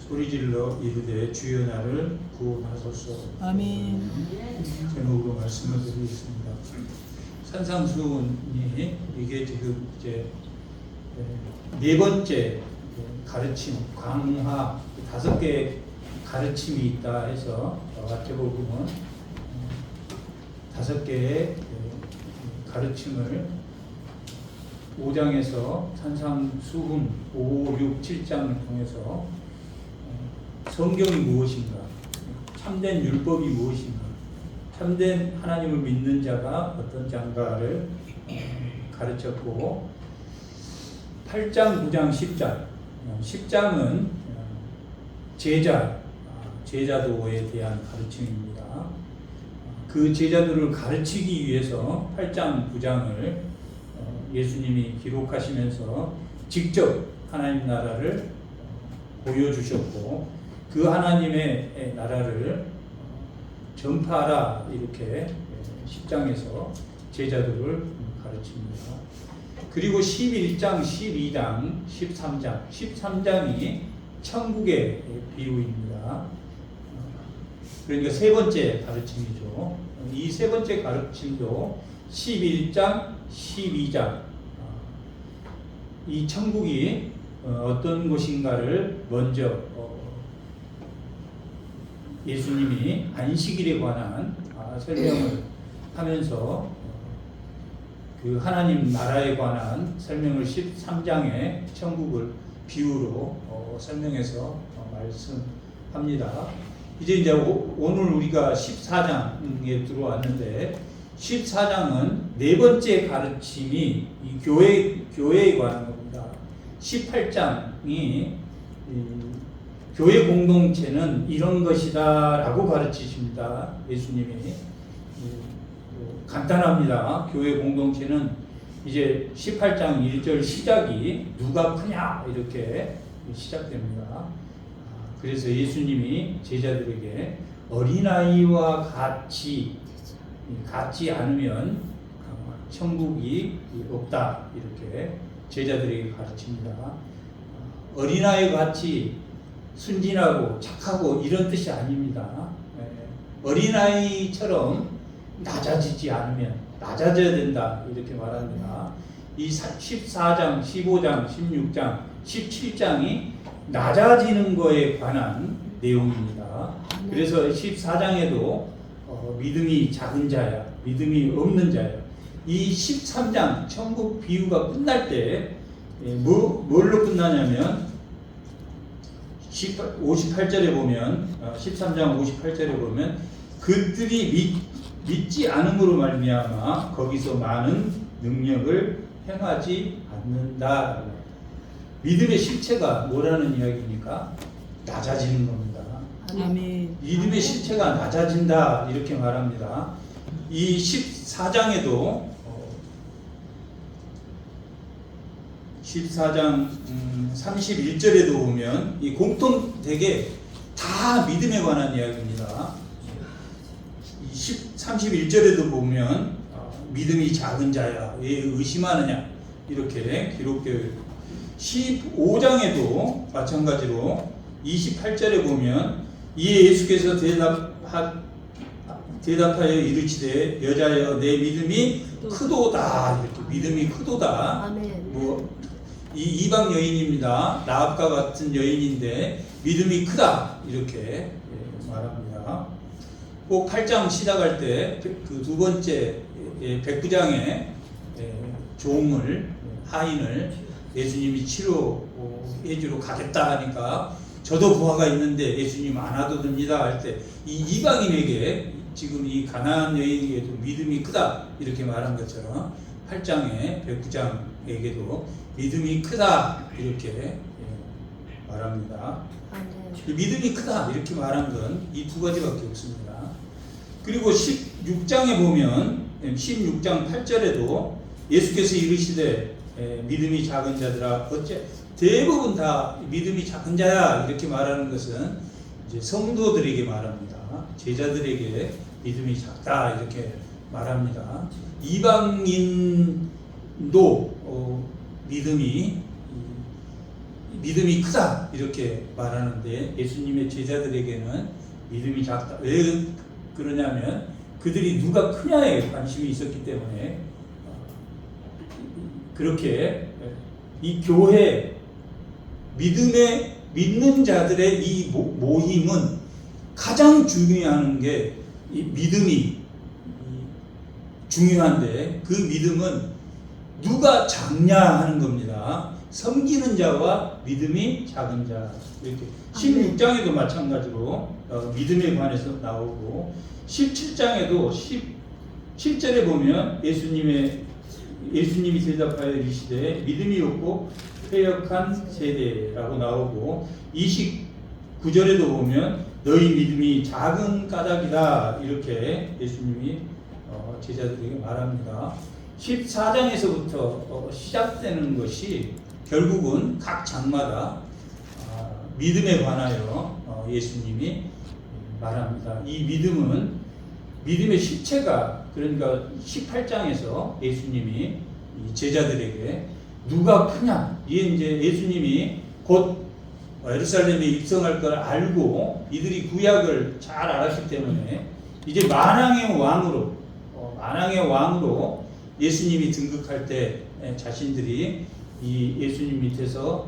소리질러 이르되 주여 나를 구원하소서. 아멘. 제목으로 말씀을 드리겠습니다. 산상수훈이 이게 지금 이제 네 번째 가르침, 강화 5개의 가르침이 있다 해서 마태복음은 5개의 가르침을 5장에서 산상수훈 5, 6, 7장을 통해서 성경이 무엇인가, 참된 율법이 무엇인가, 참된 하나님을 믿는 자가 어떤 자인가를 가르쳤고, 8장, 9장, 10장 10장은 제자도에 대한 가르침입니다. 그 제자들을 가르치기 위해서 8장, 9장을 예수님이 기록하시면서 직접 하나님 나라를 보여주셨고, 그 하나님의 나라를 전파하라 이렇게 10장에서 제자들을 가르칩니다. 그리고 11장, 12장, 13장이 천국의 비유입니다. 그러니까 세 번째 가르침이죠. 이 세 번째 가르침도 11장, 12장 이 천국이 어떤 곳인가를 먼저 예수님이 안식일에 관한 설명을 하면서 그 하나님 나라에 관한 설명을 13장에 천국을 비유로 설명해서 말씀합니다. 이제 오늘 우리가 14장에 들어왔는데, 14장은 네 번째 가르침이 이 교회에 관한 겁니다. 18장이 교회 공동체는 이런 것이다 라고 가르치십니다. 예수님이. 간단합니다. 교회 공동체는 이제 18장 1절 시작이 누가 크냐 이렇게 시작됩니다. 그래서 예수님이 제자들에게 어린아이와 같지 않으면 천국이 없다 이렇게 제자들에게 가르칩니다. 어린아이와 같이 순진하고 착하고 이런 뜻이 아닙니다. 어린아이처럼 낮아지지 않으면 낮아져야 된다 이렇게 말합니다. 이 14장, 15장, 16장, 17장이 낮아지는 거에 관한 내용입니다. 그래서 14장에도 믿음이 작은 자야, 믿음이 없는 자야. 이 13장 천국 비유가 끝날 때 뭘로 끝나냐면 58절에 보면 13장 58절에 보면 그들이 믿지 않음으로 말미암아 거기서 많은 능력을 행하지 않는다. 믿음의 실체가 뭐라는 이야기입니까? 낮아지는 겁니다. 아멘. 믿음의 실체가 낮아진다 이렇게 말합니다. 이 14장에도 14장 31절에도 보면 이 공통되게 다 믿음에 관한 이야기입니다. 31절에도 보면 믿음이 작은 자야 왜 의심하느냐 이렇게 기록되어 있고, 15장에도 마찬가지로 28절에 보면 이에 예수께서 대답하여 이르시되 여자여 내 믿음이 크도다 이렇게 믿음이 크도다. 아멘. 이 이방 여인입니다. 라합과 같은 여인인데 믿음이 크다 이렇게 말합니다. 꼭 8장 시작할 때 그 두 번째 백부장의 종을 하인을 예수님이 치료해 주러 가겠다 하니까 저도 부하가 있는데 예수님 안 와도 됩니다 할 때 이 이방인에게 지금 이 가나안 여인에게도 믿음이 크다 이렇게 말한 것처럼 8장의 백부장에게도 믿음이 크다 이렇게 말합니다. 믿음이 크다 이렇게 말한 건 이 두 가지밖에 없습니다. 그리고 16장에 보면 16장 8절에도 예수께서 이르시되 믿음이 작은 자들아 어째 대부분 다 믿음이 작은 자야 이렇게 말하는 것은 이제 성도들에게 말합니다. 제자들에게 믿음이 작다 이렇게 말합니다. 이방인도 믿음이 믿음이 크다 이렇게 말하는데 예수님의 제자들에게는 믿음이 작다. 왜 그러냐면 그들이 누가 크냐에 관심이 있었기 때문에 그렇게 이 교회 믿는 자들의 이 모임은 가장 중요한 게 이 믿음이 중요한데 그 믿음은 누가 작냐 하는 겁니다. 섬기는 자와 믿음이 작은 자 이렇게 16장에도 마찬가지로 믿음에 관해서 나오고 17장에도 17절에 보면 예수님이 대답하여 이르시되 믿음이 없고 패역한 세대라고 나오고 29절에도 보면 너희 믿음이 작은 까닭이다 이렇게 예수님이 제자들에게 말합니다. 14장에서부터 시작되는 것이 결국은 각 장마다 믿음에 관하여 예수님이 말합니다. 이 믿음은 믿음의 실체가 그러니까 18장에서 예수님이 제자들에게 누가 크냐 이게 이제 예수님이 곧 예루살렘에 입성할 걸 알고 이들이 구약을 잘 알았기 때문에 이제 만왕의 왕으로 예수님이 등극할 때 자신들이 이 예수님 밑에서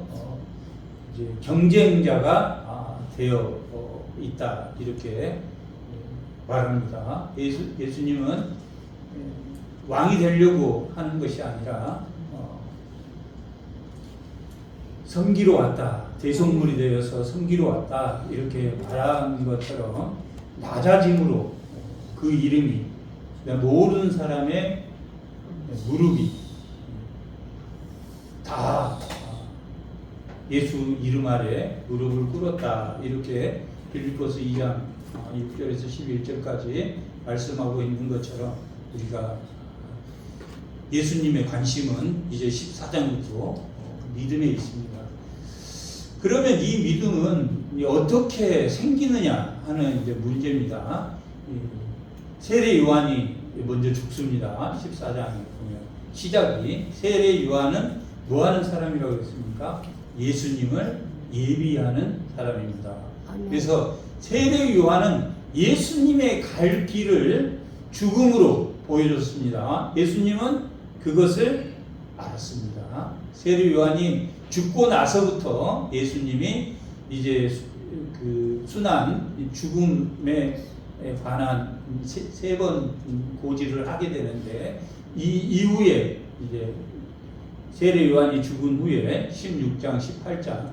이제 경쟁자가 되어 있다 이렇게 말합니다. 예수님은 왕이 되려고 하는 것이 아니라 섬기러 왔다. 대속물이 되어서 섬기러 왔다. 이렇게 말한 것처럼 낮아짐으로 그 이름이 모르는 사람의 무릎이 다 예수 이름 아래 무릎을 꿇었다. 이렇게 빌립보서 2장 6절에서 11절까지 말씀하고 있는 것처럼 우리가 예수님의 관심은 이제 14장부터 믿음에 있습니다. 그러면 이 믿음은 어떻게 생기느냐 하는 이제 문제입니다. 세례 요한이 먼저 죽습니다. 14장에 보면 시작이 세례 요한은 뭐 하는 사람이라고 했습니까? 예수님을 예비하는 사람입니다. 그래서 세례 요한은 예수님의 갈 길을 죽음으로 보여줬습니다. 예수님은 그것을 알았습니다. 세례 요한이 죽고 나서부터 예수님이 이제 그 순환 죽음에 관한 세 번 고지를 하게 되는데 이 이후에 이제 세례 요한이 죽은 후에 16장, 18장,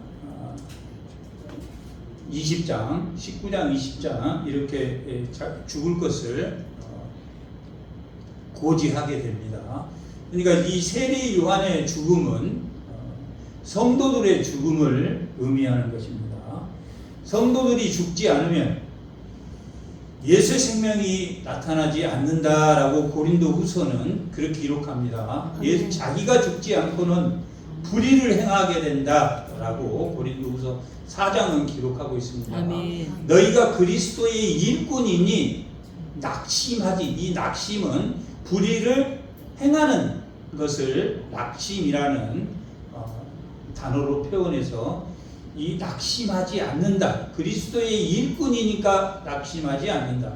20장, 19장, 20장 이렇게 죽을 것을 고지하게 됩니다. 그러니까 이 세례 요한의 죽음은 성도들의 죽음을 의미하는 것입니다. 성도들이 죽지 않으면 예수의 생명이 나타나지 않는다라고 고린도 후서는 그렇게 기록합니다. 자기가 죽지 않고는 불의를 행하게 된다라고 고린도 후서 4장은 기록하고 있습니다. 아멘. 너희가 그리스도의 일꾼이니 낙심하지. 이 낙심은 불의를 행하는 것을 낙심이라는 단어로 표현해서 이 낙심하지 않는다. 그리스도의 일꾼이니까 낙심하지 않는다.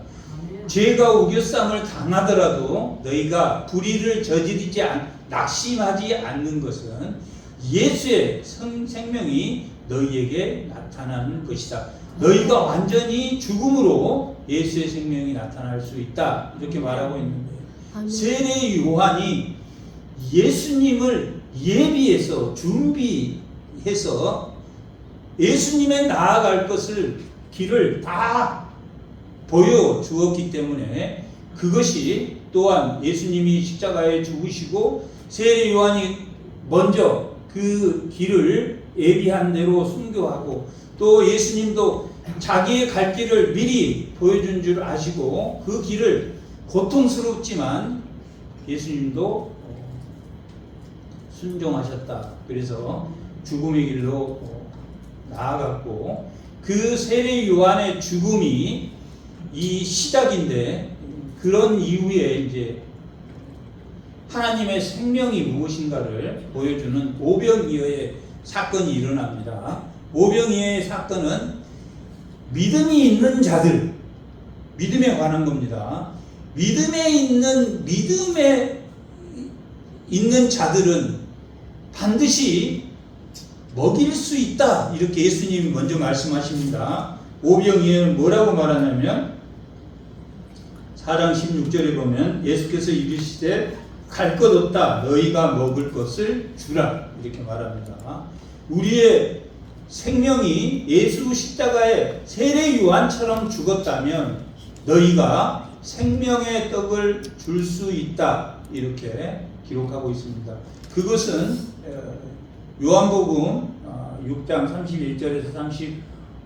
죄가 우겨쌈을 당하더라도 너희가 불의를 저지르지 낙심하지 않는 것은 예수의 생명이 너희에게 나타나는 것이다. 너희가 완전히 죽음으로 예수의 생명이 나타날 수 있다. 이렇게 말하고 있는데 세례 요한이 예수님을 예비해서 준비해서 예수님의 나아갈 길을 다 보여주었기 때문에 그것이 또한 예수님이 십자가에 죽으시고 세례 요한이 먼저 그 길을 예비한 대로 순교하고 또 예수님도 자기의 갈 길을 미리 보여준 줄 아시고 그 길을 고통스럽지만 예수님도 순종하셨다. 그래서 죽음의 길로 나아갔고 그 세례 요한의 죽음이 이 시작인데 그런 이후에 이제 하나님의 생명이 무엇인가를 보여주는 오병이어의 사건이 일어납니다. 오병이어의 사건은 믿음이 있는 자들, 믿음에 관한 겁니다. 믿음에 있는 자들은 반드시 먹일 수 있다. 이렇게 예수님이 먼저 말씀하십니다. 오병이어는 뭐라고 말하냐면 4장 16절에 보면 예수께서 이르시되 갈 것 없다. 너희가 먹을 것을 주라. 이렇게 말합니다. 우리의 생명이 예수 십자가의 세례 요한처럼 죽었다면 너희가 생명의 떡을 줄 수 있다. 이렇게 기록하고 있습니다. 그것은 요한복음 6장 31절에서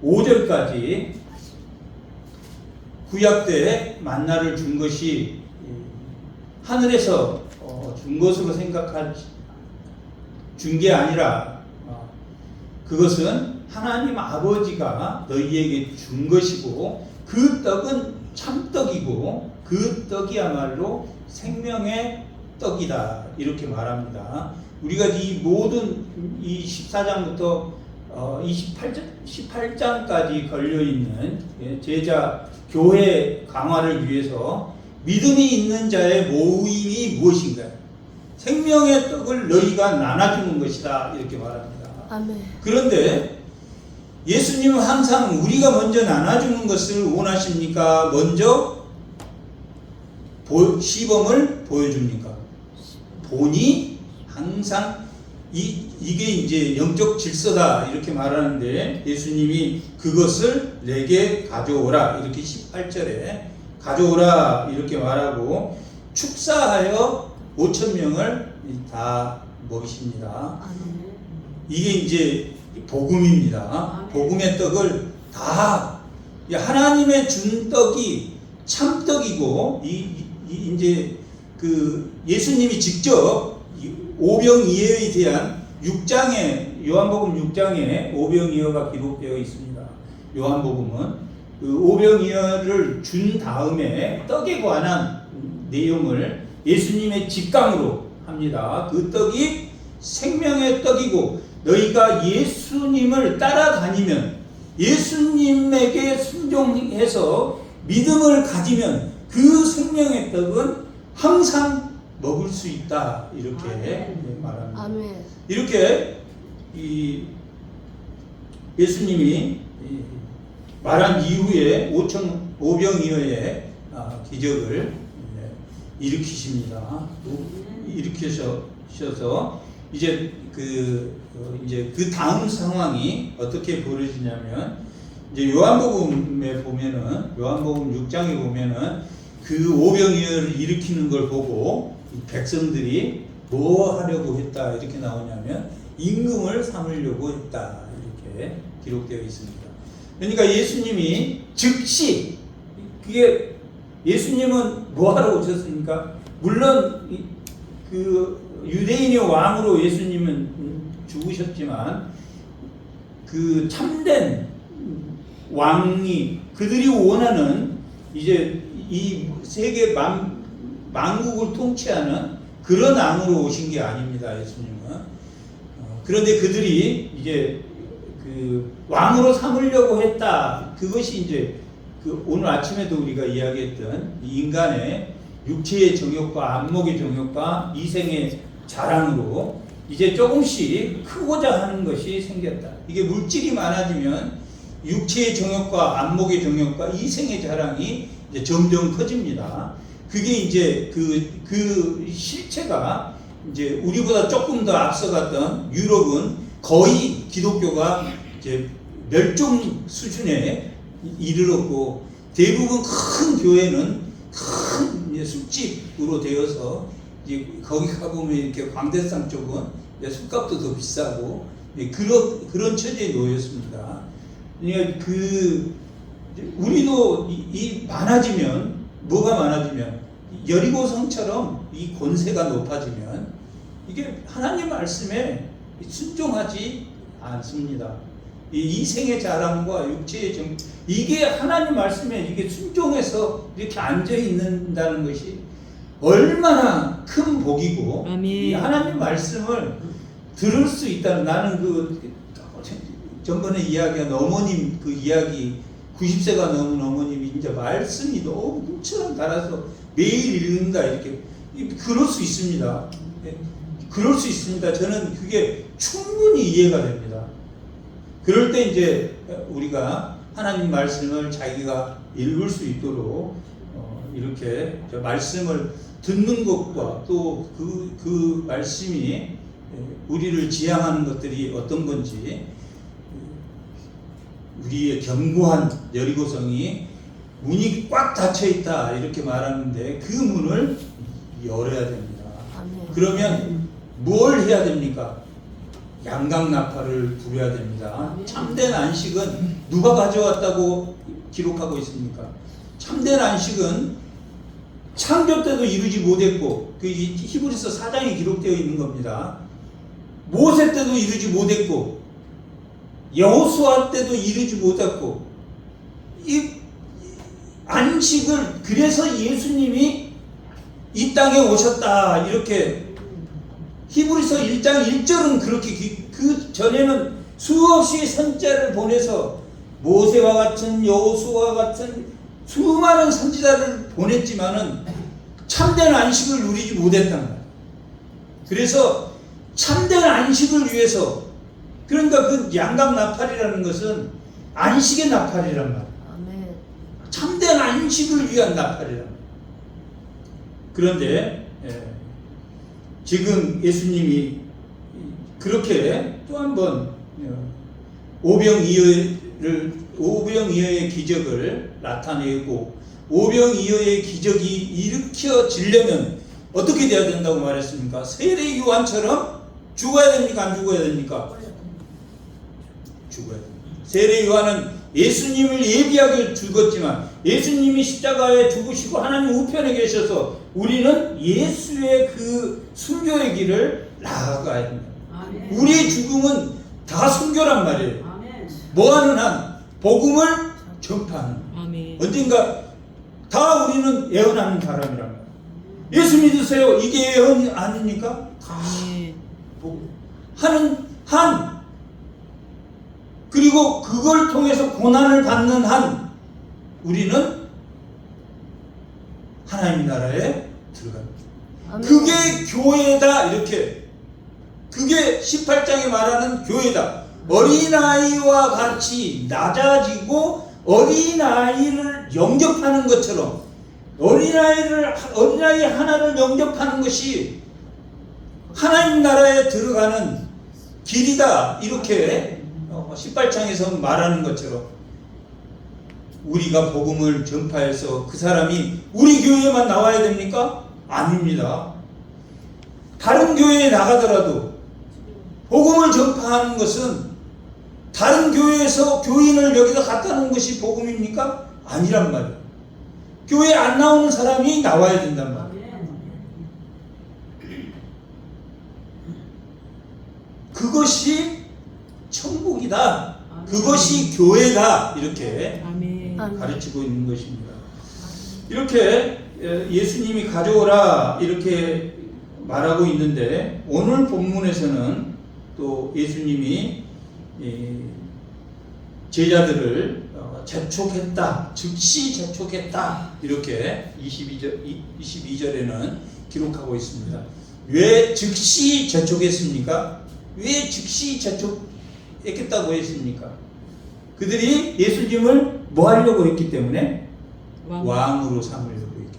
35절까지 구약 때 만나를 준 것이 하늘에서 준 것으로 준 게 아니라 그것은 하나님 아버지가 너희에게 준 것이고 그 떡은 참떡이고 그 떡이야말로 생명의 떡이다. 이렇게 말합니다. 우리가 이 모든 이 14장부터 18장까지 걸려있는 제자 교회 강화를 위해서 믿음이 있는 자의 모임이 무엇인가? 생명의 떡을 너희가 나눠주는 것이다. 이렇게 말합니다. 아멘. 그런데 예수님은 항상 우리가 먼저 나눠주는 것을 원하십니까? 먼저 시범을 보여줍니까? 본이 항상 이게 이제 영적 질서다 이렇게 말하는데 예수님이 그것을 내게 가져오라 이렇게 18절에 가져오라 이렇게 말하고 축사하여 5,000명을 다 먹이십니다. 이게 이제 복음입니다. 복음의 떡을 다 하나님의 준 떡이 참떡이고 이제 그 예수님이 직접 오병이어에 대한 6장에 요한복음 6장에 오병이어가 기록되어 있습니다. 요한복음은 그 오병이어를 준 다음에 떡에 관한 내용을 예수님의 직강으로 합니다. 그 떡이 생명의 떡이고 너희가 예수님을 따라다니면 예수님에게 순종해서 믿음을 가지면 그 생명의 떡은 항상 먹을 수 있다. 이렇게 말합니다. 아멘. 이렇게 이 예수님이 말한 이후에 오병이어의 기적을 일으키십니다. 일으키셔서 이제 그 다음 상황이 어떻게 벌어지냐면 이제 요한복음에 보면은 요한복음 6장에 보면은 그 오병이어를 일으키는 걸 보고 백성들이 뭐 하려고 했다 이렇게 나오냐면 임금을 삼으려고 했다 이렇게 기록되어 있습니다. 그러니까 예수님이 즉시 그게 예수님은 뭐 하러 오셨습니까? 물론 그 유대인의 왕으로 예수님은 죽으셨지만 그 참된 왕이 그들이 원하는 이제 이 세계 만국을 통치하는 그런 왕으로 오신 게 아닙니다. 예수님은. 그런데 그들이 이제 그 왕으로 삼으려고 했다. 그것이 이제 그 오늘 아침에도 우리가 이야기했던 인간의 육체의 정욕과 안목의 정욕과 이생의 자랑으로 이제 조금씩 크고자 하는 것이 생겼다. 이게 물질이 많아지면 육체의 정욕과 안목의 정욕과 이생의 자랑이 이제 점점 커집니다. 그게 이제 그 실체가 이제 우리보다 조금 더 앞서갔던 유럽은 거의 기독교가 이제 멸종 수준에 이르렀고 대부분 큰 교회는 큰 술집으로 되어서 이제 거기 가보면 이렇게 광대상 쪽은 술값도 더 비싸고 그런 처지에 놓였습니다. 그러니까 우리도 많아지면 뭐가 많아지면 여리고성처럼 이 권세가 높아지면 이게 하나님 말씀에 순종하지 않습니다. 이생의 자랑과 육체의 정 이게 하나님 말씀에 이게 순종해서 이렇게 앉아 있는다는 것이 얼마나 큰 복이고 아멘. 이 하나님 말씀을 들을 수 있다는, 나는 전번에 이야기한 어머님 그 이야기, 90세가 넘은 어머님이 이제 말씀이 너무 물처럼 달아서 매일 읽는다 이렇게, 그럴 수 있습니다. 예, 그럴 수 있습니다. 저는 그게 충분히 이해가 됩니다. 그럴 때 이제 우리가 하나님 말씀을 자기가 읽을 수 있도록 이렇게 말씀을 듣는 것과 또 그 말씀이 우리를 지향하는 것들이 어떤 건지, 우리의 견고한 여리고성이 문이 꽉 닫혀 있다 이렇게 말하는데 그 문을 열어야 됩니다. 그러면 뭘 해야 됩니까? 양강나팔을 부려야 됩니다. 참된 안식은 누가 가져왔다고 기록하고 있습니까? 참된 안식은 창조 때도 이루지 못했고, 그 히브리서 4장에 기록되어 있는 겁니다. 모세 때도 이루지 못했고, 여호수아 때도 이루지 못했고, 이 안식을, 그래서 예수님이 이 땅에 오셨다 이렇게 히브리서 1장 1절은 그렇게, 그 전에는 수없이 선자를 보내서 모세와 같은, 여호수아와 같은 수많은 선지자를 보냈지만은 참된 안식을 누리지 못했단 말이에요. 그래서 참된 안식을 위해서, 그러니까 그 양강나팔이라는 것은 안식의 나팔이란 말이에요. 참된 안식을 위한 나팔이란 말이에요. 그런데 지금 그렇게 또 한 번 오병이어의 기적을 나타내고, 오병이어의 기적이 일으켜지려면 어떻게 돼야 된다고 말했습니까? 세례 요한처럼 죽어야 됩니까? 안 죽어야 됩니까? 죽어야 됩니다. 세례 요한은 예수님을 예비하게 죽었지만 예수님이 십자가에 죽으시고 하나님 우편에 계셔서 우리는 예수의 그 순교의 길을 나아가야 됩니다. 우리의 죽음은 다 순교란 말이에요. 뭐하는 한? 복음을 전파하는. 언젠가 다 우리는 예언하는 사람이란 말이에요. 예수 믿으세요. 이게 예언 아닙니까? 다 하는 한, 그리고 그걸 통해서 고난을 받는 한 우리는 하나님 나라에 들어갑니다. 그게 교회다 이렇게, 그게 18장에 말하는 교회다. 어린아이와 같이 낮아지고 어린아이를 영접하는 것처럼, 어린아이 하나를 영접하는 것이 하나님 나라에 들어가는 길이다 이렇게 18장에서 말하는 것처럼 우리가 복음을 전파해서 그 사람이 우리 교회에만 나와야 됩니까? 아닙니다. 다른 교회에 나가더라도 복음을 전파하는 것은 다른 교회에서 교인을 여기다 갖다 놓은 것이 복음입니까? 아니란 말이에요. 교회에 안 나오는 사람이 나와야 된단 말이에요. 그것이 천국이다. 그것이 교회다. 이렇게 가르치고 있는 것입니다. 이렇게 예수님이 가져오라 이렇게 말하고 있는데, 오늘 본문에서는 또 예수님이 제자들을 재촉했다, 즉시 재촉했다 이렇게 22절에는 기록하고 있습니다. 왜 즉시 재촉했습니까? 왜 즉시 재촉했겠다고 했습니까? 그들이 예수님을 뭐 하려고 했기 때문에? 왕으로 삼으려고 했기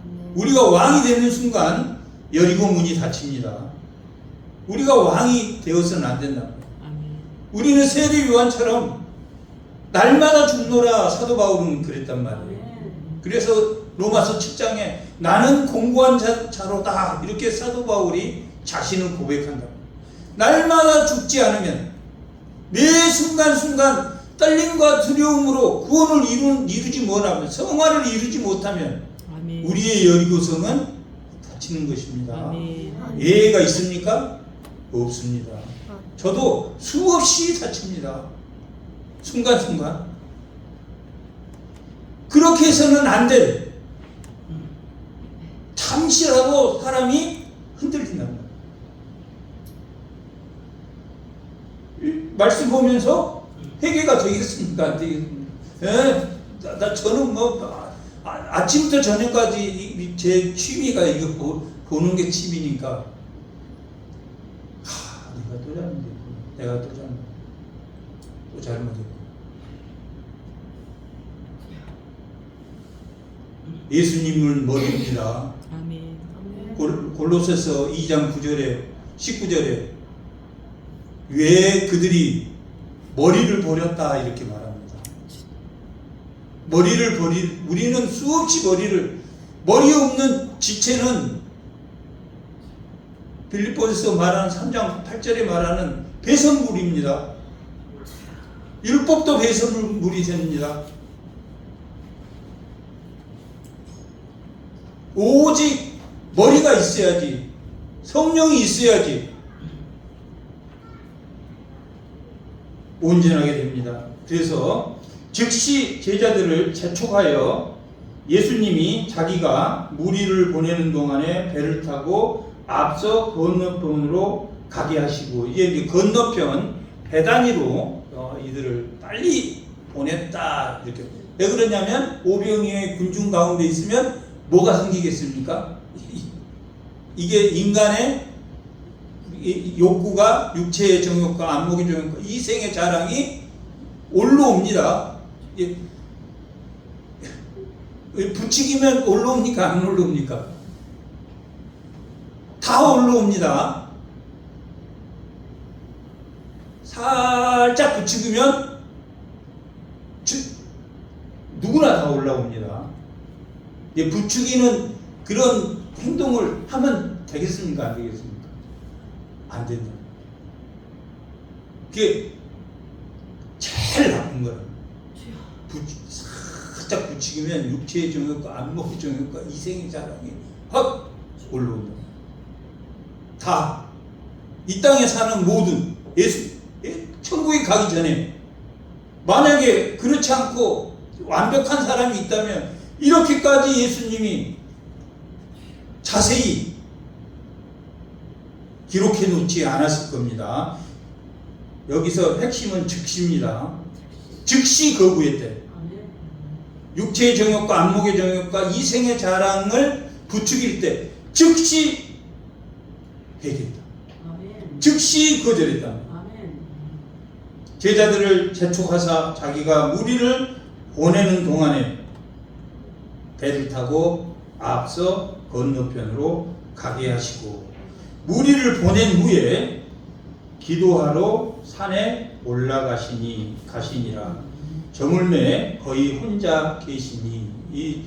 때문에. 우리가 왕이 되는 순간 여리고 문이 닫힙니다. 우리가 왕이 되어서는 안 된다. 우리는 세례 요한처럼 날마다 죽노라 사도 바울은 그랬단 말이에요. 그래서 로마서 7장에 나는 공고한 자로다 이렇게 사도 바울이 자신을 고백한다. 날마다 죽지 않으면, 매 순간순간 떨림과 두려움으로 구원을 이루지 못하면, 성화를 이루지 못하면 우리의 여리고성은 닫히는 것입니다. 예외가 있습니까? 없습니다. 저도 수없이 다칩니다. 순간순간. 그렇게 해서는 안 돼. 잠시라도 사람이 흔들린단 말이에요. 말씀 보면서 회개가 되겠습니까? 안 되겠습니까? 예? 저는 뭐 아침부터 저녁까지 제 취미가 이거 보는 게 취미니까 내가 또 잘못했고 내가 또 잘못했고 예수님은 머리입니다. 아멘. 골로새서 2장 9절에 19절에 왜 그들이 머리를 버렸다 이렇게 말합니다. 우리는 수없이 머리 없는 지체는 빌립보에서 말하는 3장 8절에 말하는 배설물입니다. 율법도 배설물이 됩니다. 오직 머리가 있어야지, 성령이 있어야지 온전하게 됩니다. 그래서 즉시 제자들을 재촉하여 예수님이 자기가 무리를 보내는 동안에 배를 타고 앞서 건너편으로 가게 하시고, 이제 건너편 배단위로 이들을 빨리 보냈다 이렇게. 왜 그러냐면 오병이어의 군중 가운데 있으면 뭐가 생기겠습니까? 이게 인간의 욕구가 육체의 정욕과 안목의 정욕과 이생의 자랑이 올라옵니다. 부추기면 올라옵니까? 안 올라옵니까? 다 올라옵니다. 살짝 부추기면 누구나 다 올라옵니다. 부추기는 그런 행동을 하면 되겠습니까? 안 되겠습니까? 안 된다. 그게 제일 나쁜 거라. 살짝 부추기면 육체의 정욕과 안목의 정욕과 이생의 자랑이 확 올라온다. 다 이 땅에 사는 모든 천국에 가기 전에 만약에 그렇지 않고 완벽한 사람이 있다면 이렇게까지 예수님이 자세히 기록해 놓지 않았을 겁니다. 여기서 핵심은 즉시입니다. 즉시 거부했대. 육체의 정욕과 안목의 정욕과 이생의 자랑을 부추길 때 즉시 회개했다. 즉시 거절했다. 제자들을 재촉하사 자기가 무리를 보내는 동안에 배를 타고 앞서 건너편으로 가게 하시고, 무리를 보낸 후에 기도하러 산에 가시니라. 저물매 거의 혼자 계시니. 이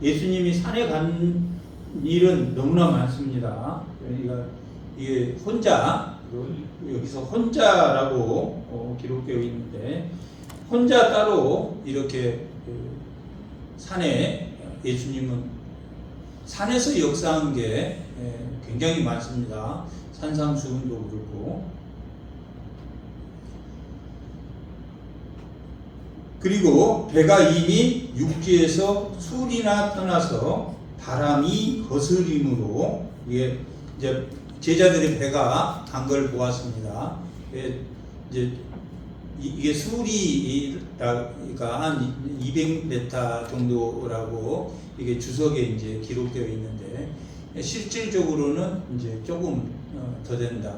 예수님이 산에 간 일은 너무나 많습니다. 그러니까 이게 혼자, 여기서 혼자라고 기록되어 있는데, 혼자 따로 이렇게 산에, 예수님은 산에서 역사한 게 굉장히 많습니다. 산상수훈도 그렇고. 그리고 배가 이미 육지에서 술이나 떠나서 바람이 거스림으로, 이게 이제 제자들의 배가 간 걸 보았습니다. 이게 수리가 한 200m 정도라고 이게 주석에 이제 기록되어 있는데, 실질적으로는 이제 조금 더 된다.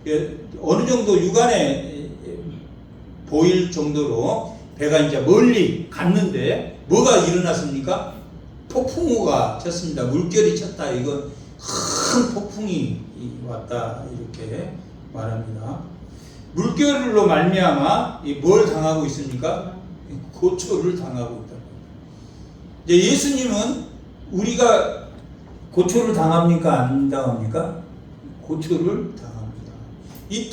이게 어느 정도 육안에 보일 정도로 배가 이제 멀리 갔는데 뭐가 일어났습니까? 폭풍우가 쳤습니다. 물결이 쳤다. 이건 큰 폭풍이 왔다 이렇게 말합니다. 물결로 말미암아 뭘 당하고 있습니까? 고초를 당하고 있다. 이제 예수님은 우리가 고초를 당합니까? 안 당합니까? 고초를 당합니다. 이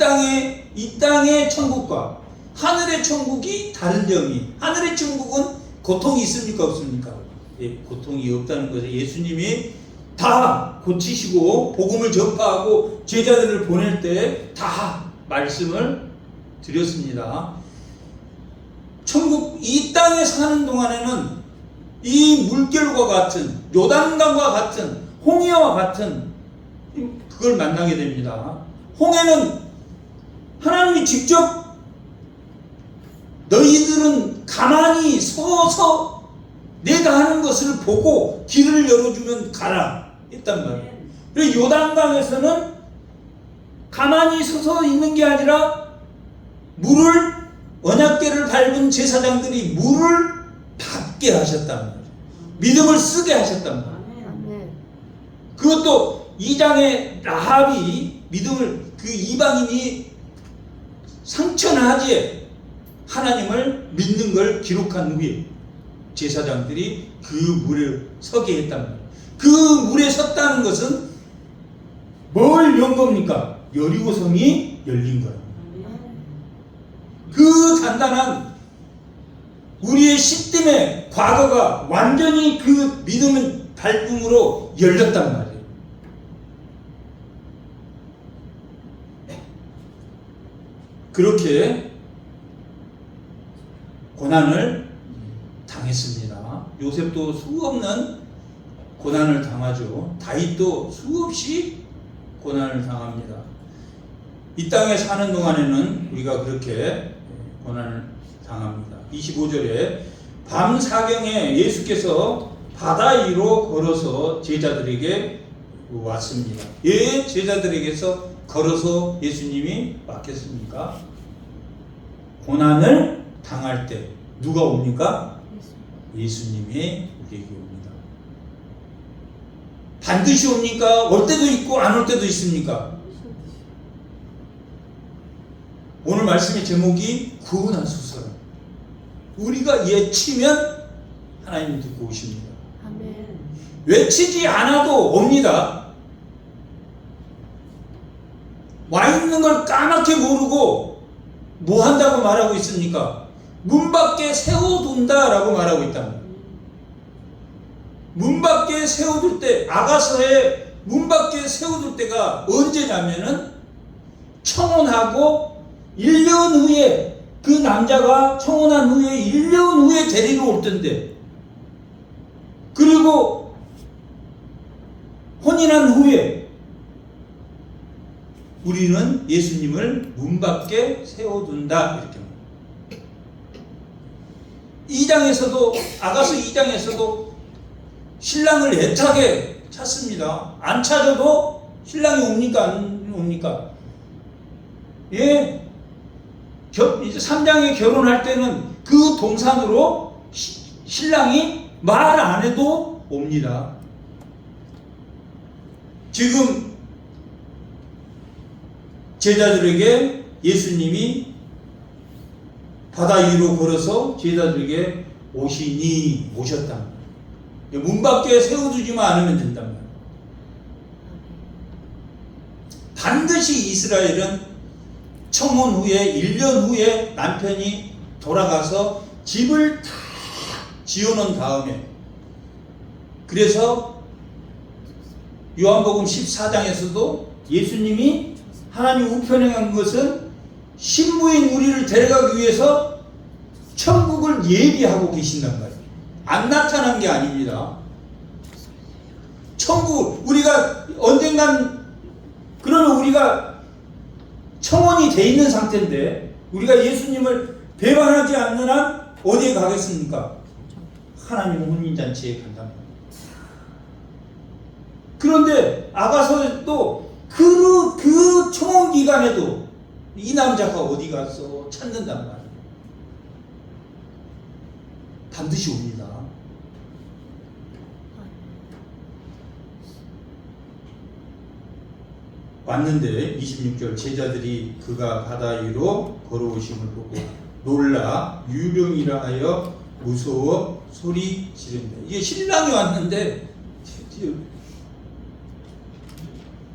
땅의 천국과 하늘의 천국이 다른 점이, 하늘의 천국은 고통이 있습니까? 없습니까? 예, 고통이 없다는 거죠. 예수님이 다 고치시고 복음을 전파하고 제자들을 보낼 때 다 말씀을 드렸습니다. 천국, 이 땅에 사는 동안에는 이 물결과 같은, 요단강과 같은, 홍해와 같은 그걸 만나게 됩니다. 홍해는 하나님이 직접 너희들은 가만히 서서 내가 하는 것을 보고 길을 열어주면 가라 했단 말이에요. 그리고 요단강에서는 가만히 서서 있는 게 아니라 물을 언약궤를 밟은 제사장들이 물을 받게 하셨단 말이에요. 믿음을 쓰게 하셨단 말이에요. 그것도 2장에 라합이 믿음을 그 이방인이 상처나하지 하나님을 믿는 걸 기록한 후에 제사장들이 그 물에 서게 했단 말이에요. 그 물에 섰다는 것은 뭘 연 겁니까? 여리고성이 열린 거예요. 그 단단한 우리의 십됨의 과거가 완전히 그 믿음의 밟음으로 열렸단 말이에요. 그렇게 고난을 당했습니다. 요셉도 수없는 고난을 당하죠. 다윗도 수없이 고난을 당합니다. 이 땅에 사는 동안에는 우리가 그렇게 고난을 당합니다. 25절에 밤 사경에 예수께서 바다 위로 걸어서 제자들에게 왔습니다. 왜 제자들에게서 걸어서 예수님이 왔겠습니까? 고난을 당할 때 누가 옵니까? 예수님이 우리에게 옵니다. 반드시 옵니까? 올 때도 있고 안 올 때도 있습니까? 오늘 말씀의 제목이 구원하소서. 우리가 외치면 하나님 듣고 오십니다. 아멘. 외치지 않아도 옵니다. 와 있는 걸 까맣게 모르고 뭐 한다고 말하고 있습니까? 문 밖에 세워둔다라고 말하고 있답니다. 문 밖에 세워둘 때, 아가서에 문 밖에 세워둘 때가 언제냐면은 청혼하고 1년 후에 그 남자가 청혼한 후에 1년 후에 데리러 올 텐데, 그리고 혼인한 후에 우리는 예수님을 문 밖에 세워둔다 이렇게. 2장에서도 아가서 2장에서도 신랑을 애타게 찾습니다. 안 찾아도 신랑이 옵니까 안 옵니까? 예. 이제 3장에 결혼할 때는 그 동산으로 신랑이 말 안 해도 옵니다. 지금 제자들에게 예수님이 바다 위로 걸어서 제자들에게 오셨다. 문 밖에 세워두지만 않으면 된단 말이에요. 반드시 이스라엘은 청혼 후에 1년 후에 남편이 돌아가서 집을 다 지어놓은 다음에, 그래서 요한복음 14장에서도 예수님이 하나님 우편에 간 것은 신부인 우리를 데려가기 위해서 천국을 예비하고 계신단 말이에요. 안 나타난 게 아닙니다. 천국, 우리가 언젠간, 그러면 우리가 청혼이 돼 있는 상태인데 우리가 예수님을 배반하지 않는 한 어디에 가겠습니까? 하나님 혼인잔치에 간단 말이에요. 그런데 아가서도 그 청혼 기간에도 이 남자가 어디 가서 찾는단 말이에요. 반드시 옵니다. 왔는데 26절 제자들이 그가 바다 위로 걸어오심을 보고 놀라 유병이라 하여 무서워 소리 지른다. 이게 신랑이 왔는데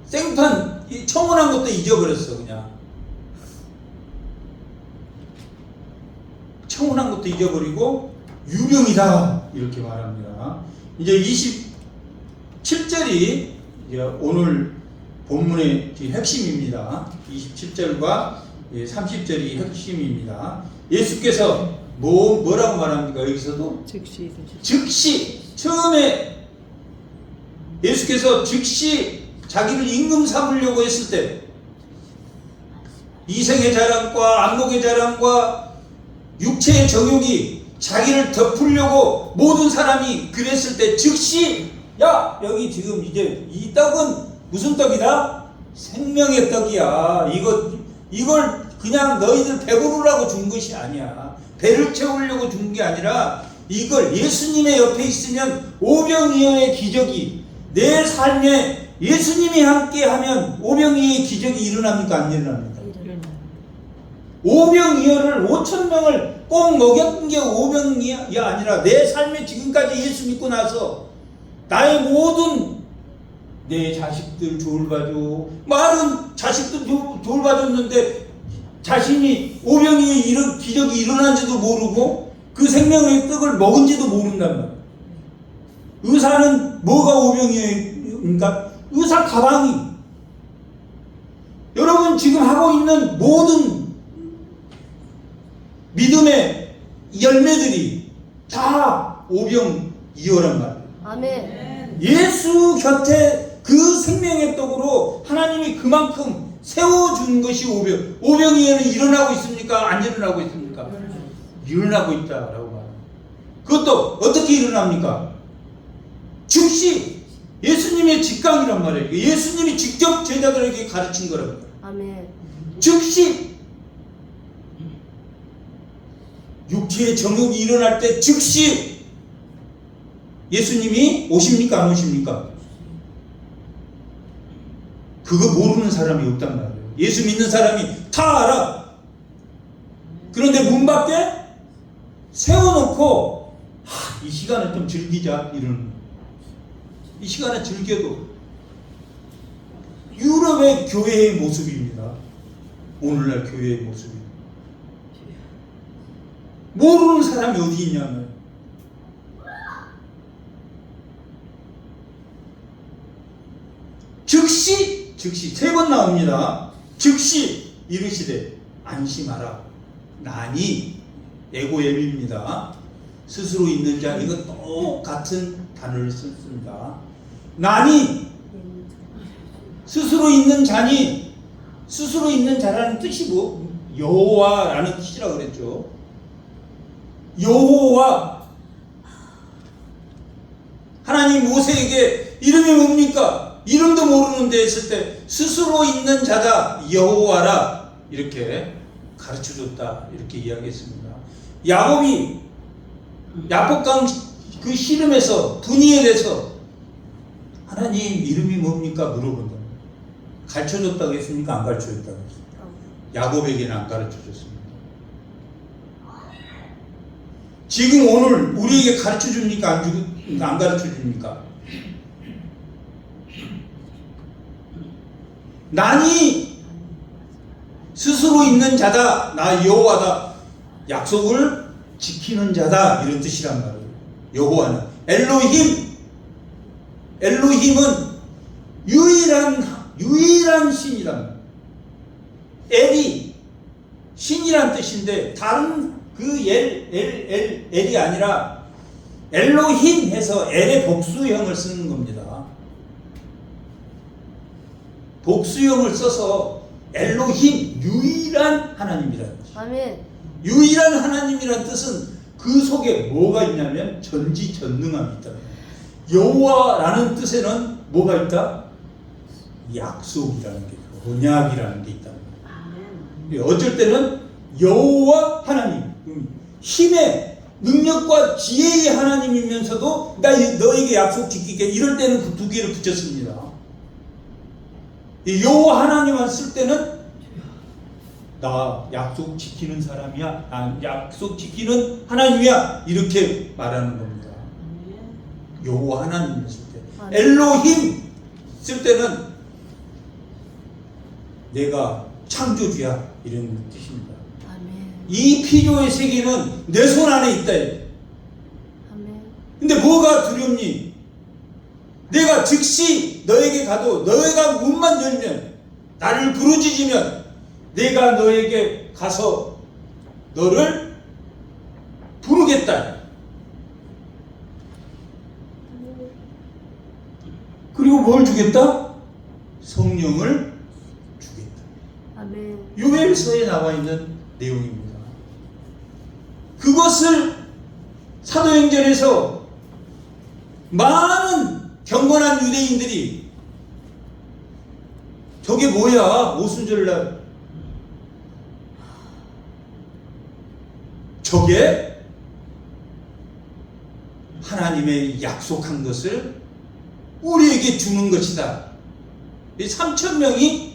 생판 청혼한 것도 잊어버렸어. 그냥 청혼한 것도 잊어버리고 유병이다 이렇게 말합니다. 이제 27절이 이제 오늘 본문의 핵심입니다. 27절과 30절이 핵심입니다. 예수께서 뭐라고 말합니까? 여기서도 즉시 처음에 예수께서 즉시 자기를 임금 삼으려고 했을 때 이생의 자랑과 안목의 자랑과 육체의 정욕이 자기를 덮으려고 모든 사람이 그랬을 때 즉시 야 여기 지금 이제 이 떡은 무슨 떡이다? 생명의 떡이야. 이걸 그냥 너희들 배부르라고 준 것이 아니야. 배를 채우려고 준 게 아니라 이걸 예수님의 옆에 있으면 오병이어의 기적이 내 삶에 예수님이 함께하면 오병이어의 기적이 일어납니까? 안 일어납니까? 오병이어를 5,000명을 꼭 먹였던 게 오병이어가 아니라 내 삶에 지금까지 예수 믿고 나서 나의 모든 내 자식들 돌봐줘. 말은 자식들 돌봐줬는데 자신이 오병이어의 이런 기적이 일어난지도 모르고 그 생명의 떡을 먹은지도 모른단 말이야. 의사는 뭐가 오병이어입니까? 의사 가방이. 여러분 지금 하고 있는 모든 믿음의 열매들이 다 오병이어란 말이에요. 아멘. 예수 곁에 그 생명의 떡으로 하나님이 그만큼 세워준 것이 오병이어는 일어나고 있습니까? 안 일어나고 있습니까? 일어나고 있다라고 말합니다. 그것도 어떻게 일어납니까? 즉시 예수님의 직강이란 말이에요. 예수님이 직접 제자들에게 가르친 거랍니다. 아멘. 즉시 육체의 정욕이 일어날 때 즉시 예수님이 오십니까? 안 오십니까? 그거 모르는 사람이 없단 말이에요. 예수 믿는 사람이 다 알아. 그런데 문 밖에 세워놓고 이 시간을 좀 즐기자 이러는. 이 시간을 즐겨도 유럽의 교회의 모습입니다. 오늘날 교회의 모습입니다. 모르는 사람이 어디 있냐면 즉시 3번 나옵니다. 즉시 이르시되 안심하라. 난이 에고엠입니다. 스스로 있는 자 이거 똑같은 단어를 썼습니다. 난이 스스로 있는 자니 스스로 있는 자라는 뜻이 뭐 여호와라는 뜻이라고 그랬죠. 여호와 하나님 모세에게 이름이 뭡니까? 이름도 모르는데 했을 때 스스로 있는 자다 여호와라 이렇게 가르쳐줬다 이렇게 이야기했습니다. 야곱이 야복강 그 씨름에서 분이에 대해서 하나님 이름이 뭡니까? 물어본다. 가르쳐줬다고 했습니까? 안 가르쳐줬다고 했습니까? 야곱에게는 안 가르쳐줬습니다. 지금 오늘 우리에게 가르쳐줍니까? 안 가르쳐줍니까? 난이 스스로 있는 자다. 나 여호와다. 약속을 지키는 자다. 이런 뜻이란 말이에요. 여호와는 엘로힘은 유일한 신이란 말이에요. 엘이 신이란 뜻인데 다른 그 엘이 아니라 엘로힘 해서 엘의 복수형을 쓰는 겁니다. 복수형을 써서 엘로힘 유일한 하나님이라는 뜻이에요. 아멘. 유일한 하나님이라는 뜻은 그 속에 뭐가 있냐면 전지전능함이 있다. 여호와라는 뜻에는 뭐가 있다? 약속이라는 게 있다. 언약이라는 게 있다. 어쩔 때는 여호와 하나님, 힘의 능력과 지혜의 하나님이면서도 나 너에게 약속 지키게 이럴 때는 그 두 개를 붙였습니다. 여호와 하나님만 쓸 때는 나 약속 지키는 사람이야. 난 약속 지키는 하나님이야. 이렇게 말하는 겁니다. 여호와 하나님 쓸 때. 엘로힘 쓸 때는 내가 창조주야. 이런 뜻입니다. 아멘. 이 피조의 세계는 내 손 안에 있다. 아멘. 근데 뭐가 두렵니? 내가 즉시 너에게 가도 너희가 문만 열면 나를 부르짖으면 내가 너에게 가서 너를 부르겠다. 그리고 뭘 주겠다? 성령을 주겠다. 아멘. 요엘서에 나와 있는 내용입니다. 그것을 사도행전에서 많은 경건한 유대인들이 저게 뭐야? 오순절날 저게 하나님의 약속한 것을 우리에게 주는 것이다. 이 3,000명이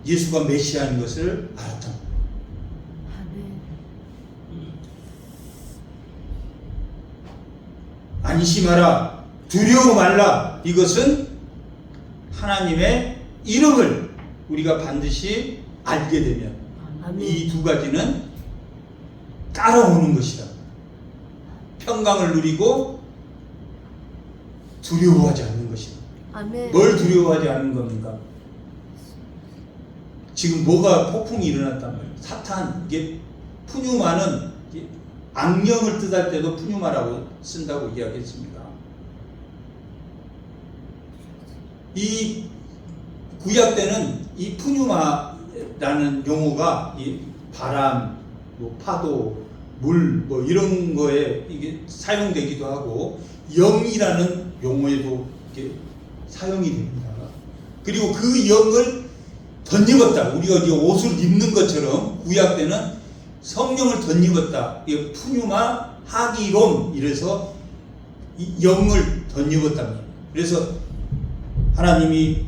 예수가 메시아인 것을 알았다. 아멘. 안심하라, 두려워 말라. 이것은 하나님의 이름을 우리가 반드시 알게 되면 아멘. 이 두 가지는 따라오는 것이다. 평강을 누리고 두려워하지 않는 것이다. 아멘. 뭘 두려워하지 않는 겁니까? 지금 뭐가 폭풍이 일어났단 말이에요. 사탄, 이게 푸뉴마는 악령을 뜻할 때도 푸뉴마라고 쓴다고 이야기했습니다. 이 구약 때는 이 푸뉴마라는 용어가 이 바람, 뭐 파도, 물, 뭐 이런 거에 이게 사용되기도 하고 영이라는 용어에도 이게 사용이 됩니다. 그리고 그 영을 덧입었다. 우리가 이제 옷을 입는 것처럼 구약 때는 성령을 덧입었다. 이게 푸뉴마 하기론 이래서 이 영을 덧입었답니다. 그래서 하나님이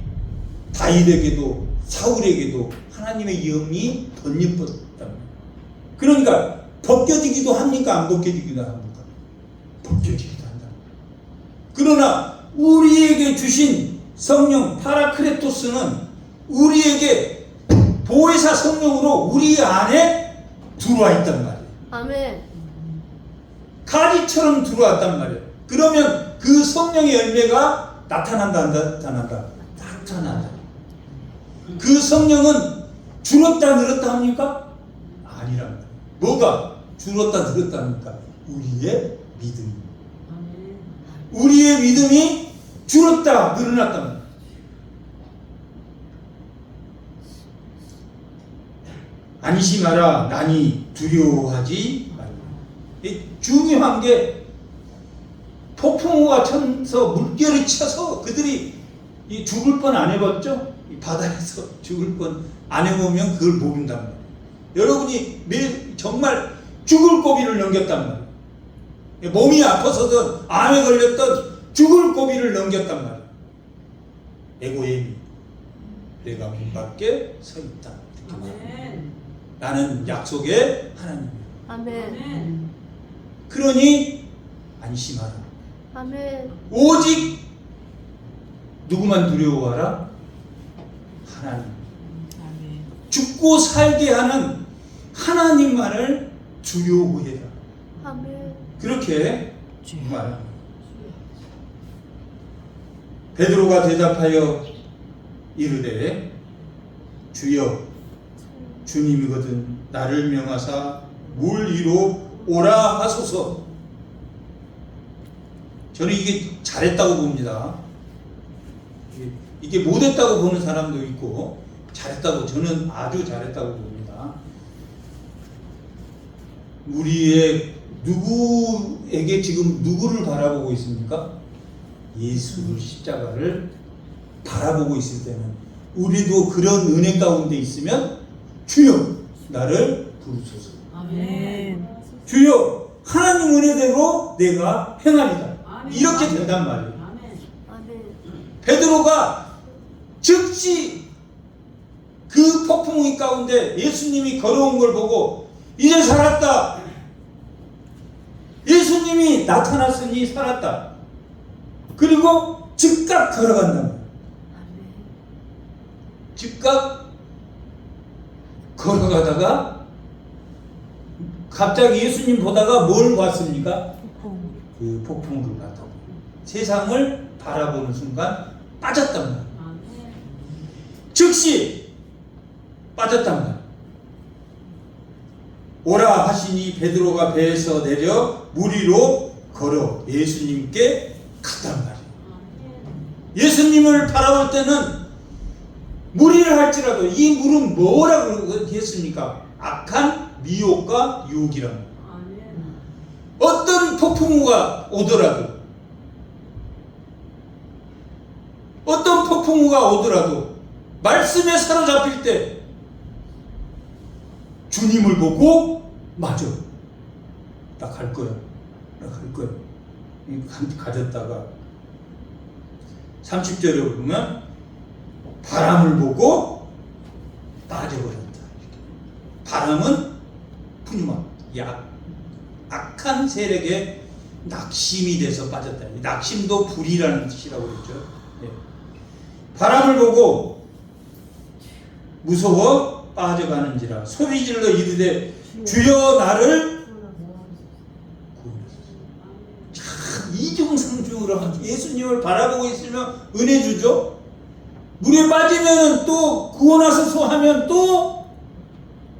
다윗에게도 사울에게도 하나님의 영이 덧입었답니다. 그러니까 벗겨지기도 합니까? 안 벗겨지기도 합니까? 벗겨지기도 한다. 그러나 우리에게 주신 성령 파라크레토스는 우리에게 보혜사 성령으로 우리 안에 들어와 있단 말이에요. 아멘. 가지처럼 들어왔단 말이에요. 그러면 그 성령의 열매가 나타난다, 안 나타난다? 나타난다. 그 성령은 줄었다 늘었다 합니까? 아니란 말이에요. 뭐가 줄었다 늘었다 합니까? 우리의 믿음. 우리의 믿음이 줄었다 늘어났단 말이에요. 안심하라, 나니 두려워하지 말라. 중요한 게 폭풍우가 쳐서 물결이 쳐서 그들이 죽을 뻔 안 해봤죠? 이 바다에서 죽을 뻔 안 해보면 그걸 모른단 말이에요. 여러분이 정말 죽을 고비를 넘겼단 말이에요. 몸이 아파서든 암에 걸렸던 죽을 고비를 넘겼단 말이에요. 에고엠이 내가 문 밖에 서 있다. 아멘. 나는 약속의 하나님이야. 아멘. 그러니 안심하라. 아멘. 오직 누구만 두려워하라? 하나님. 아멘. 죽고 살게 하는 하나님만을 두려워해라. 아멘. 그렇게 주. 말합니다. 베드로가 대답하여 이르되 주여 주님이거든 나를 명하사 물 위로 오라 하소서. 저는 이게 잘했다고 봅니다. 이게 못했다고 보는 사람도 있고 잘했다고, 저는 아주 잘했다고 봅니다. 우리의 누구에게 지금 누구를 바라보고 있습니까? 예수 십자가를 바라보고 있을 때는 우리도 그런 은혜 가운데 있으면 주여 나를 부르소서. 아멘. 주여 하나님 은혜대로 내가 행하리다. 아멘. 이렇게 된단 말이에요. 아멘. 아멘. 베드로가 즉시 그 폭풍우 가운데 예수님이 걸어온 걸 보고 이제 살았다. 예수님이 나타났으니 살았다. 그리고 즉각 걸어간다. 아멘. 즉각 걸어가다가 갑자기 예수님 보다가 뭘 봤습니까? 폭풍. 그 폭풍우를 봤다고. 세상을 바라보는 순간 빠졌단 말이에요. 아멘. 즉시 빠졌단 말이에요. 오라 하시니 베드로가 배에서 내려 물 위로 걸어 예수님께 갔단 말이에요. 예수님을 바라볼 때는 무리를 할지라도 이 물은 뭐라고 했습니까? 악한 미혹과 유혹이랍니다. 어떤 폭풍우가 오더라도, 어떤 폭풍우가 오더라도 말씀에 사로잡힐 때 주님을 보고 맞아, 나 갈 거야, 나 갈 거야 가졌다가 30절에 보면 바람을 보고 빠져버렸다. 바람은 푸뉴마, 악한 세력에 낙심이 돼서 빠졌다. 낙심도 불이라는 뜻이라고 그랬죠. 예. 바람을 보고 무서워 빠져가는지라 소리질러 이르되 주여 나를 구원하소서. 이중상중으로 예수님을 바라보고 있으면 은혜 주죠. 물에 빠지면 또 구원하소서 하면 또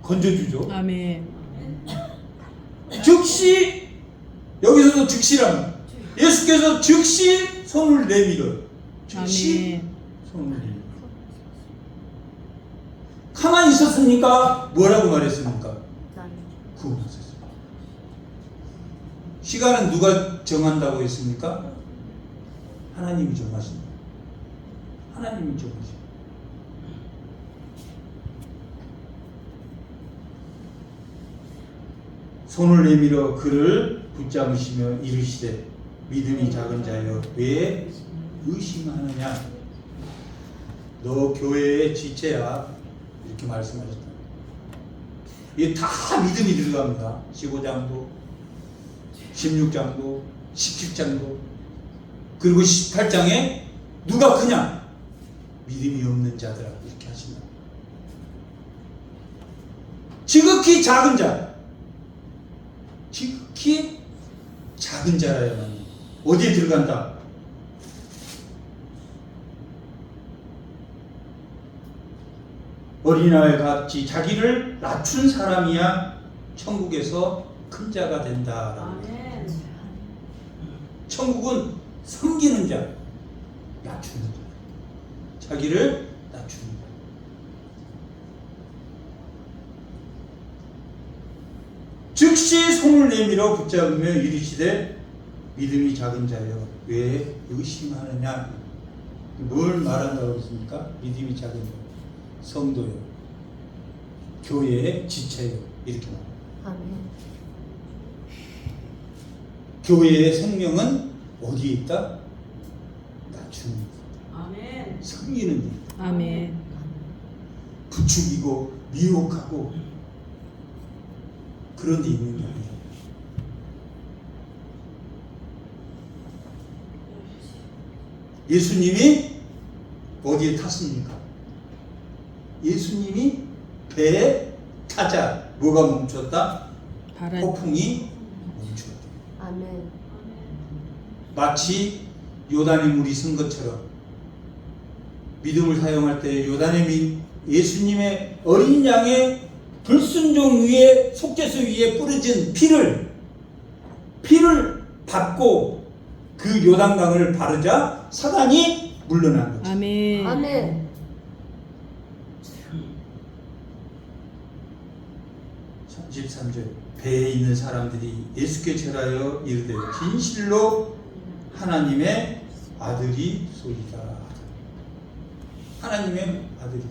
건져주죠. 아멘. 즉시, 여기서도 즉시랍니다. 예수께서 즉시 손을 내밀어요. 즉시 아멘. 손을 내밀어요. 가만히 있었습니까? 뭐라고 말했습니까? 구원하소서. 시간은 누가 정한다고 했습니까? 하나님이 정하십니다. 하나님이 정하십니다. 손을 내밀어 그를 붙잡으시며 이르시되 믿음이 작은 자여 왜 의심하느냐? 너 교회의 지체야. 이렇게 말씀하셨다. 이게 다 믿음이 들어갑니다. 15장도 16장도 17장도 그리고 18장에 누가 크냐? 믿음이 없는 자들아, 이렇게 하신다. 지극히 작은 자, 지극히 작은 자라야만 어디에 들어간다? 어린아이 같이 자기를 낮춘 사람이야 천국에서 큰 자가 된다. 천국은 섬기는 자, 낮추는 자, 자기를 낮추는 자. 즉시 손을 내밀어 붙잡으며 이르시되 믿음이 작은 자여 왜 의심하느냐? 뭘 말한다고 했습니까? 믿음이 작은 자, 성도요, 교회의 지체요, 이렇게 말합니다. 아멘. 교회의 생명은 어디에 있다? 낮추는 데, 아멘. 섬기는 데, 아멘. 부추기고 미혹하고 그런 데 있는 게 아니에요. 예수님이 어디에 탔습니까? 예수님이 배에 타자 뭐가 멈췄다? 바람. 폭풍이 멈췄다. 아멘. 마치 요단의 물이 쓴 것처럼 믿음을 사용할 때 요단의 예수님의 어린 양의 불순종 위에 속죄소 위에 뿌려진 피를 받고 그 요단강을 바르자 사단이 물러난 거죠. 아멘. 아멘. 33절 배에 있는 사람들이 예수께 절하여 이르되 진실로 하나님의 아들이 소이다. 하나님의 아들이,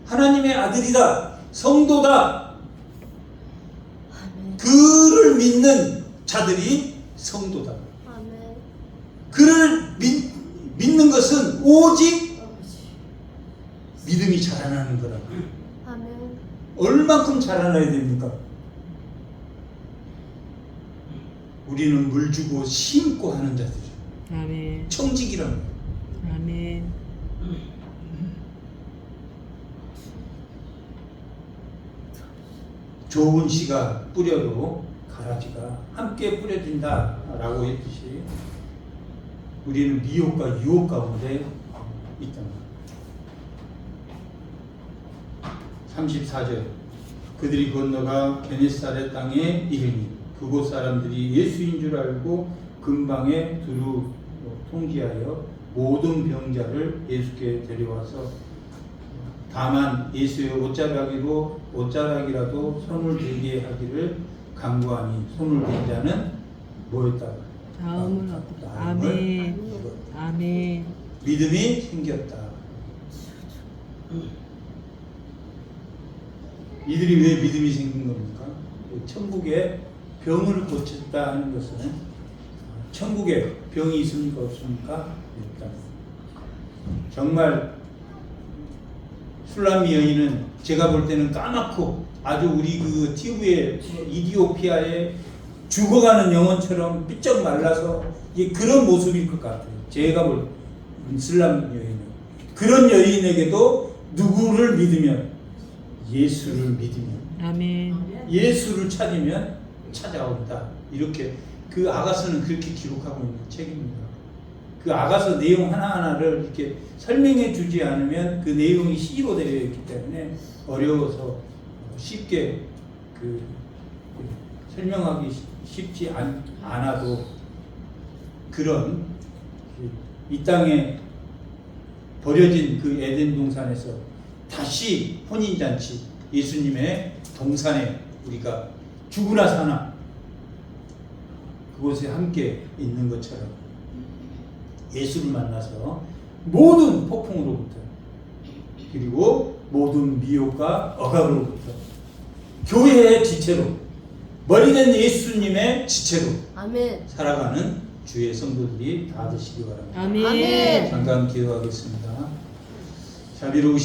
하나님의 아들이다, 성도다. 아멘. 그를 믿는 자들이 성도다. 아멘. 그를 믿는 것은 오직 믿음이 자라나는 거라. 아멘. 얼만큼 자라나야 됩니까? 우리는 물 주고 심고 하는 자들이죠. 아멘. 청직이라는 거예요. 아멘. 좋은 씨가 뿌려도 가라지가 함께 뿌려진다라고 했듯이 우리는 미혹과 유혹 가운데 있단 말이에요. 34절 그들이 건너가 게네사렛 땅에 이르니 그곳 사람들이 예수인 줄 알고 근방에 두루 통지하여 모든 병자를 예수께 데려와서 다만 예수의 옷자락이라도 손을 대게 하기를 간구하니 손을 댄 자는 뭐였다? 다음을 얻었다. 아멘. 아멘. 믿음이 생겼다. 이들이 왜 믿음이 생긴 겁니까? 천국에 병을 고쳤다 하는 것은 천국에 병이 있습니까? 없습니까? 있다. 정말 술람미 여인은 제가 볼 때는 까맣고 아주 우리 그 TV에 이디오피아에 죽어가는 영혼처럼 삐쩍 말라서 이게 그런 모습일 것 같아요. 제가 볼 술람미 여인은 그런 여인에게도 누구를 믿으면 예수를 믿으면 아멘. 예수를 찾으면 찾아온다. 이렇게 그 아가서는 그렇게 기록하고 있는 책입니다. 그 아가서 내용 하나하나를 이렇게 설명해 주지 않으면 그 내용이 시로 되어 있기 때문에 어려워서 쉽게 설명하기 쉽지 않아도 그런 이 땅에 버려진 그 에덴 동산에서 다시 혼인잔치 예수님의 동산에 우리가 죽으나 사나 그곳에 함께 있는 것처럼 예수를 만나서 모든 폭풍으로부터 그리고 모든 미혹과 억압으로부터 교회의 지체로 머리된 예수님의 지체로 아멘. 살아가는 주의 성도들이 다 되시기 바랍니다. 아멘. 아멘. 잠깐 기도하겠습니다. 자비로우신